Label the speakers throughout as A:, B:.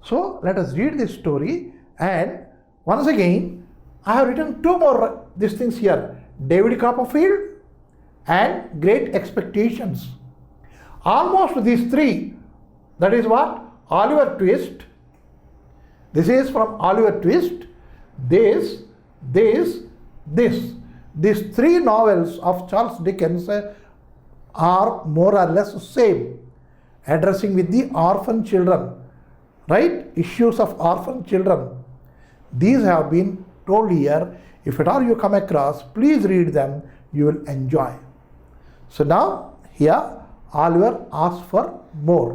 A: So let us read this story, and once again I have written two more these things here: David Copperfield and Great Expectations. Almost these three, that is what? Oliver Twist. This is from Oliver Twist. This. These three novels of Charles Dickens are more or less same, addressing with the orphan children, right? Issues of orphan children. These have been told here. If at all you come across, please read them, you will enjoy. So now here Oliver asks for more.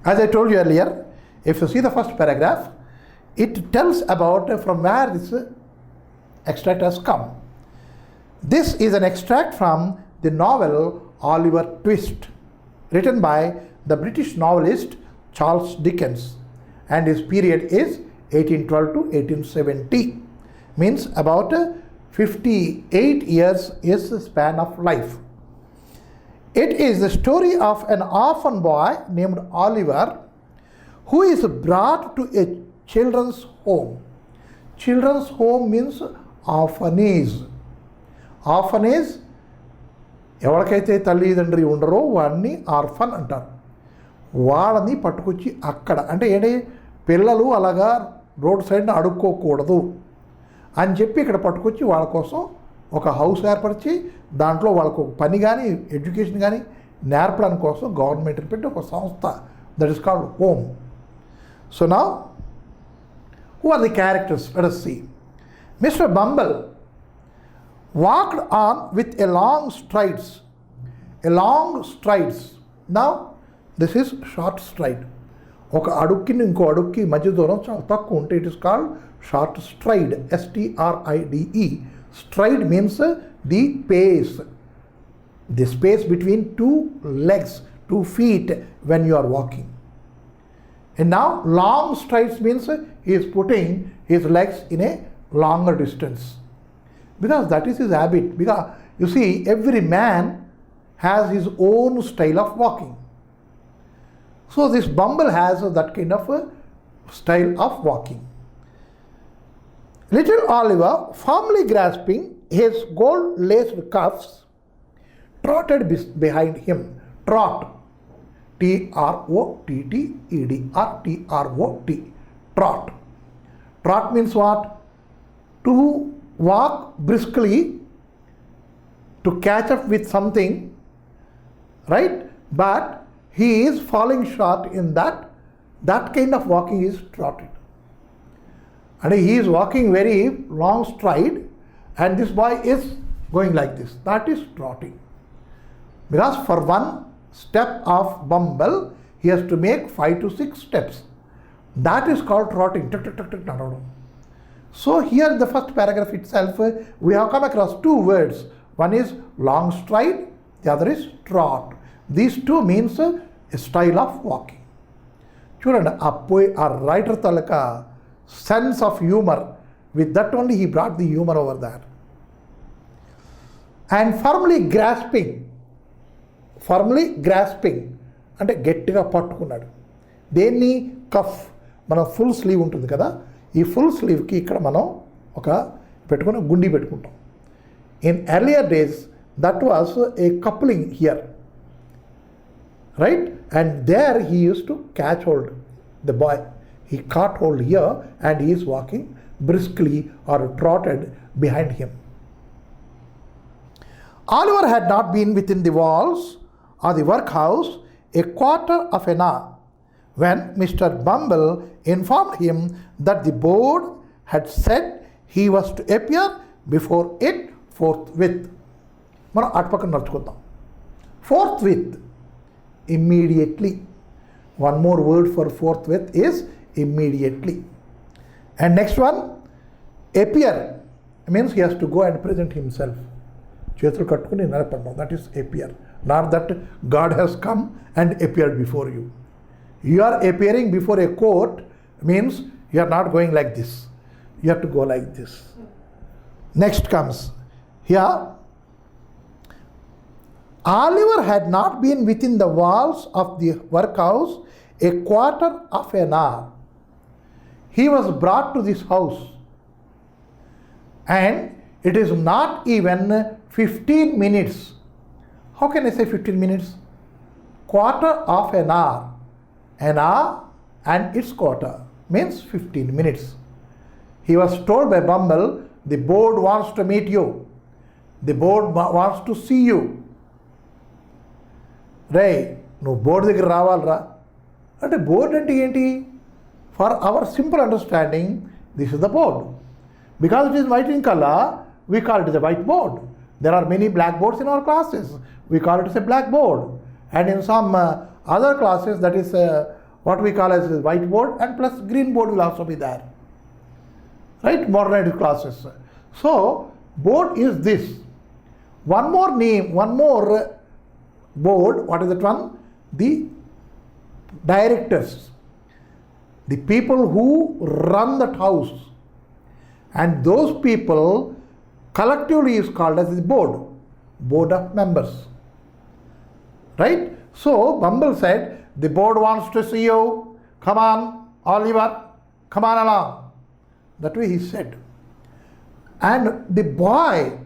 A: As I told you earlier, if you see the first paragraph, it tells about from where this extract has come. This is an extract from the novel Oliver Twist, written by the British novelist Charles Dickens, and his period is 1812 to 1870. Means about 58 years is the span of life. It is the story of an orphan boy named Oliver who is brought to a children's home. Children's home means orphanage. Orphanage, ఎవరికైతే తల్లిదండ్రి ఉండరో వాడిని orphan అంటారు. వాళ్ళని పట్టుకొచ్చి అక్కడ అంటే ఏంటి, పిల్లలు అలాగా రోడ్ సైడ్ని అడుక్కోకూడదు అని చెప్పి ఇక్కడ పట్టుకొచ్చి వాళ్ళ కోసం ఒక హౌస్ ఏర్పరిచి దాంట్లో వాళ్ళకు పని కానీ ఎడ్యుకేషన్ కానీ నేర్పడానికి కోసం గవర్నమెంట్ పెట్టి ఒక సంస్థ, that is called home. So now who are the characters? Let us see. Mr. Bumble walked on with a long strides. Now this is short stride. ఒక అడుక్కి ఇంకో అడుక్కి మధ్య దూరం చాలా తక్కువ ఉంటే it is called short stride. STRIDE. Stride means the pace, the space between two legs, 2 feet when you are walking. And now long strides means he is putting his legs in a longer distance, because that is his habit. Because you see, every man has his own style of walking. So this Bumble has that kind of a style of walking. Little Oliver, firmly grasping his gold-laced cuffs, trotted behind him. Trot. TROTTED. Trot. Trot means what? To walk briskly, to catch up with something, right? But he is falling short in that. That kind of walking is trotted. And he is walking very long stride, and this boy is going like this. That is trotting. Because for one step of Bumble, he has to make 5 to 6 steps. That is called trotting. So here in the first paragraph itself, we have come across two words. One is long stride, the other is trot. These two means a style of walking. చూడండి, ఆ writer తాలూక sense of humor, with that only he brought the humor over there. And firmly grasping అంటే గట్టిగా పట్టుకున్నాడు. దేన్ని? Cough. మన full sleeve ఉంటుంది కదా, ఈ ఫుల్ స్లీవ్కి ఇక్కడ మనం ఒక పెట్టుకుని గుండి పెట్టుకుంటాం. In earlier days that was a coupling here, right? And there he used to catch hold the boy. He caught hold here and he is walking briskly or trotted behind him. Oliver had not been within the walls of the workhouse a quarter of an hour when Mr. Bumble informed him that the board had said he was to appear before it forthwith. మనం అటుపక్కన నడుచుకుందాం. Forthwith, immediately. One more word for forthwith is immediately. And next one, appear means he has to go and present himself. చేతులు కట్టుకుని నిలబడడం, that is appear. Not that God has come and appeared before you. You are appearing before a court means you are not going like this. You have to go like this. Next comes here, Oliver had not been within the walls of the workhouse a quarter of an hour. he was brought to this house and it is not even 15 minutes. How can I say 15 minutes? Quarter of an hour. An hour and its quarter means 15 minutes. He was told by Bumble, the board wants to meet you. The board wants to see you. రే నువ్వు board దగ్గర రావాలరా అంటే board అంటే ఏంటి? For hour simple understanding this is the board. Because it is white in colour we call it as a white board. There are many blackboards in our classes. We call it as a blackboard. And in some other classes, that is what we call as a whiteboard, and plus green board will also be there. Right? Modern classes. So, board is this. One more name, one more board. What is that one? The directors. The people who run that house. And those people collectively is called as the board of members. Right? So Bumble said, the board wants to see you. Come on, Oliver, come on along. That way he said. And the boy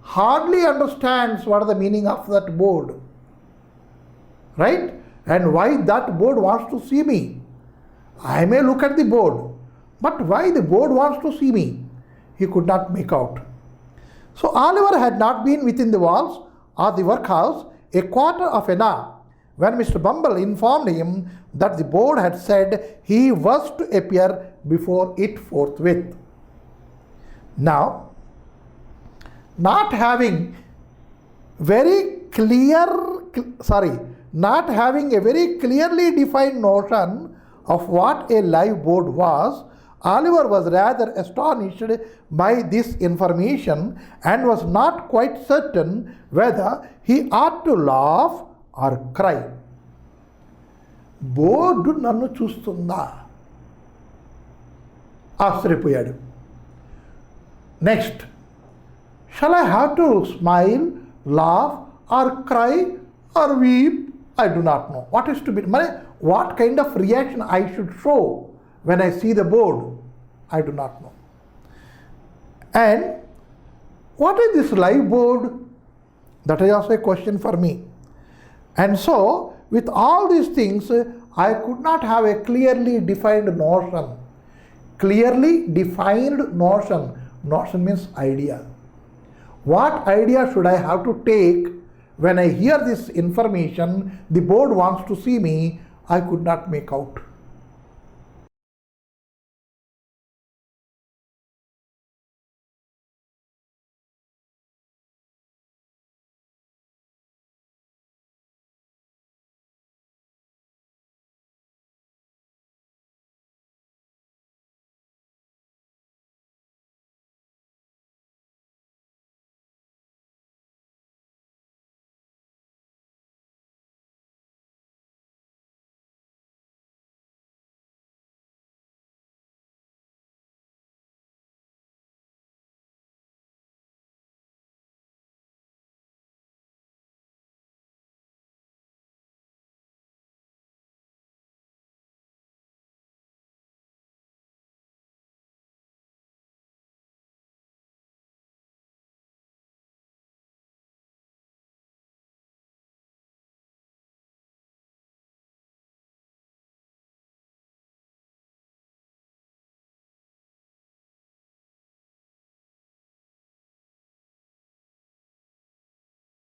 A: hardly understands what is the meaning of that board. Right? And why that board wants to see me. I may look at the board, but why the board wants to see me? He could not make out. So Oliver had not been within the walls of the workhouse a quarter of an hour when Mr. Bumble informed him that the board had said he was to appear before it forthwith. Now, not having a very clearly defined notion of what a live board was, Oliver was rather astonished by this information and was not quite certain whether he ought to laugh or cry. Board నన్ను చూస్తుందా? ఆశ్చర్యపోయాడు. Next, shall I have to smile, laugh or cry or weep? I do not know. What is to be, what kind of reaction I should show when I see the board? I do not know. And what is this live board? That is also a question for me. And so, with all these things, I could not have a clearly defined notion. Clearly defined notion. Notion means idea. What idea should I have to take when I hear this information? The board wants to see me. I could not make out.